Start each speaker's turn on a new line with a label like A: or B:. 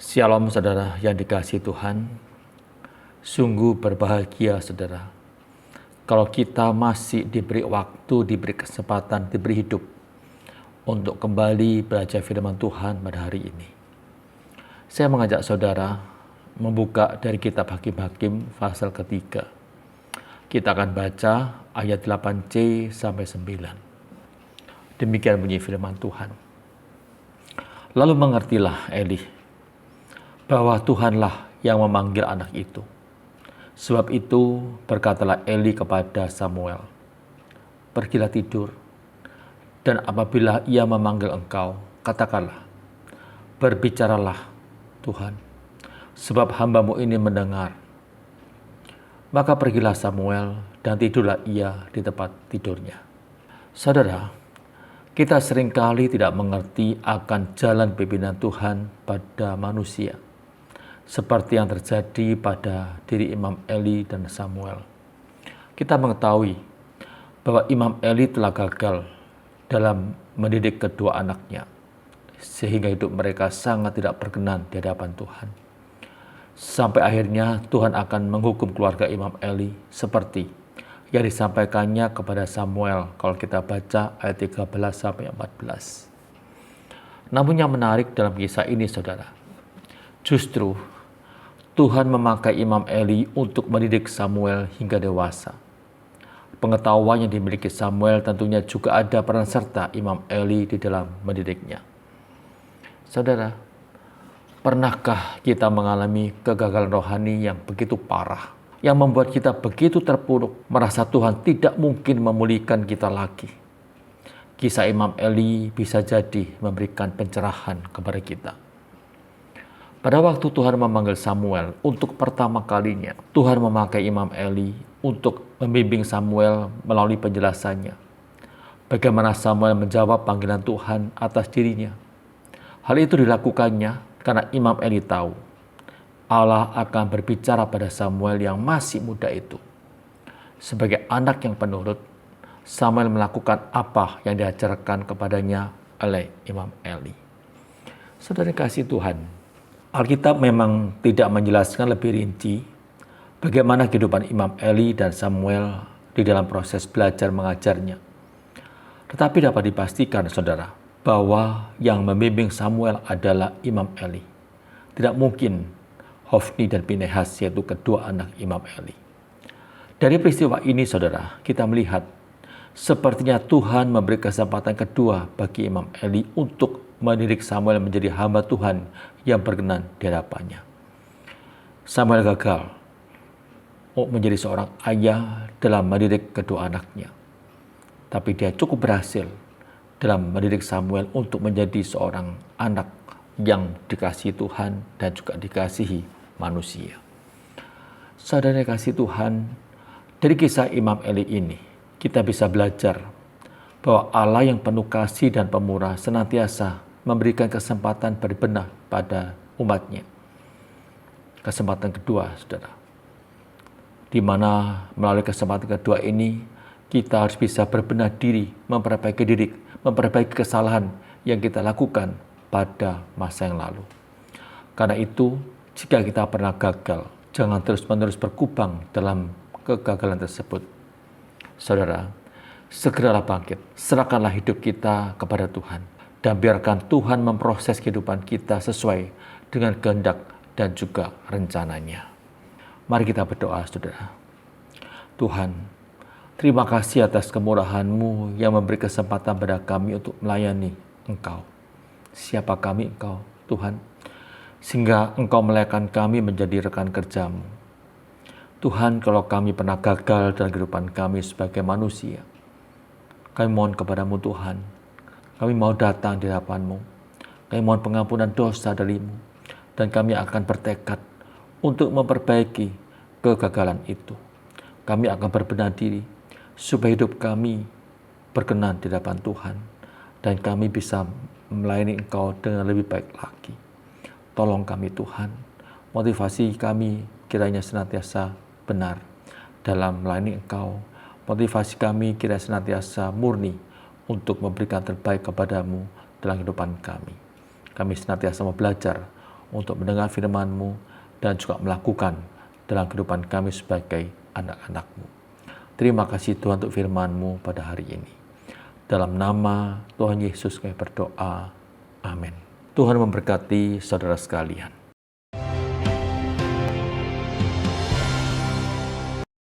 A: Shalom saudara yang dikasihi Tuhan. Sungguh berbahagia saudara kalau kita masih diberi waktu, diberi kesempatan, diberi hidup untuk kembali belajar firman Tuhan pada hari ini. Saya mengajak saudara membuka dari kitab Hakim-Hakim pasal ketiga. Kita akan baca ayat 8c sampai 9. Demikian bunyi firman Tuhan. Lalu mengertilah Eli bahwa Tuhanlah yang memanggil anak itu. Sebab itu berkatalah Eli kepada Samuel, "Pergilah tidur, dan apabila ia memanggil engkau, katakanlah, berbicaralah Tuhan, sebab hambamu ini mendengar." Maka pergilah Samuel dan tidurlah ia di tempat tidurnya. Saudara, kita seringkali tidak mengerti akan jalan pimpinan Tuhan pada manusia, seperti yang terjadi pada diri Imam Eli dan Samuel. Kita mengetahui bahwa Imam Eli telah gagal dalam mendidik kedua anaknya, sehingga hidup mereka sangat tidak berkenan di hadapan Tuhan. Sampai akhirnya Tuhan akan menghukum keluarga Imam Eli seperti yang disampaikannya kepada Samuel kalau kita baca ayat 13 sampai 14. Namun yang menarik dalam kisah ini saudara, justru Tuhan memakai Imam Eli untuk mendidik Samuel hingga dewasa. Pengetahuan yang dimiliki Samuel tentunya juga ada peran serta Imam Eli di dalam mendidiknya. Saudara, pernahkah kita mengalami kegagalan rohani yang begitu parah, yang membuat kita begitu terpuruk, merasa Tuhan tidak mungkin memulihkan kita lagi? Kisah Imam Eli bisa jadi memberikan pencerahan kepada kita. Pada waktu Tuhan memanggil Samuel untuk pertama kalinya, Tuhan memakai Imam Eli untuk membimbing Samuel melalui penjelasannya. Bagaimana Samuel menjawab panggilan Tuhan atas dirinya. Hal itu dilakukannya karena Imam Eli tahu Allah akan berbicara pada Samuel yang masih muda itu. Sebagai anak yang penurut, Samuel melakukan apa yang diajarkan kepadanya oleh Imam Eli. Saudara kasih Tuhan, Alkitab memang tidak menjelaskan lebih rinci bagaimana kehidupan Imam Eli dan Samuel di dalam proses belajar mengajarnya. Tetapi dapat dipastikan saudara bahwa yang membimbing Samuel adalah Imam Eli. Tidak mungkin Hofni dan Pinehas, yaitu kedua anak Imam Eli. Dari peristiwa ini saudara, kita melihat sepertinya Tuhan memberi kesempatan kedua bagi Imam Eli untuk mendidik Samuel menjadi hamba Tuhan yang berkenan di hadapannya. Samuel gagal menjadi seorang ayah dalam mendidik kedua anaknya. Tapi dia cukup berhasil dalam mendidik Samuel untuk menjadi seorang anak yang dikasihi Tuhan dan juga dikasihi manusia. Saudara kasih Tuhan, dari kisah Imam Eli ini, kita bisa belajar bahwa Allah yang penuh kasih dan pemurah senantiasa memberikan kesempatan berbenah pada umatnya. Kesempatan kedua, saudara. Di mana melalui kesempatan kedua ini, kita harus bisa berbenah diri, memperbaiki diri, memperbaiki kesalahan yang kita lakukan pada masa yang lalu. Karena itu, jika kita pernah gagal, jangan terus-menerus berkubang dalam kegagalan tersebut. Saudara, segeralah bangkit, serahkanlah hidup kita kepada Tuhan, dan biarkan Tuhan memproses kehidupan kita sesuai dengan kehendak dan juga rencananya. Mari kita berdoa, saudara. Tuhan, terima kasih atas kemurahan-Mu yang memberi kesempatan pada kami untuk melayani Engkau. Siapa kami Engkau, Tuhan? Sehingga Engkau melayakan kami menjadi rekan kerja-Mu. Tuhan, kalau kami pernah gagal dalam kehidupan kami sebagai manusia, kami mohon kepada-Mu Tuhan. Kami mau datang di hadapan-Mu. Kami mohon pengampunan dosa dari-Mu. Dan kami akan bertekad untuk memperbaiki kegagalan itu. Kami akan berbenah diri supaya hidup kami berkenan di hadapan Tuhan. Dan kami bisa melayani Engkau dengan lebih baik lagi. Tolong kami Tuhan. Motivasi kami kiranya senantiasa benar dalam melayani Engkau. Motivasi kami kiranya senantiasa murni untuk memberikan terbaik kepada-Mu dalam kehidupan kami. Kami senantiasa mau belajar untuk mendengar firman-Mu dan juga melakukan dalam kehidupan kami sebagai anak-anak-Mu. Terima kasih Tuhan untuk firman-Mu pada hari ini. Dalam nama Tuhan Yesus kami berdoa. Amin. Tuhan memberkati saudara sekalian.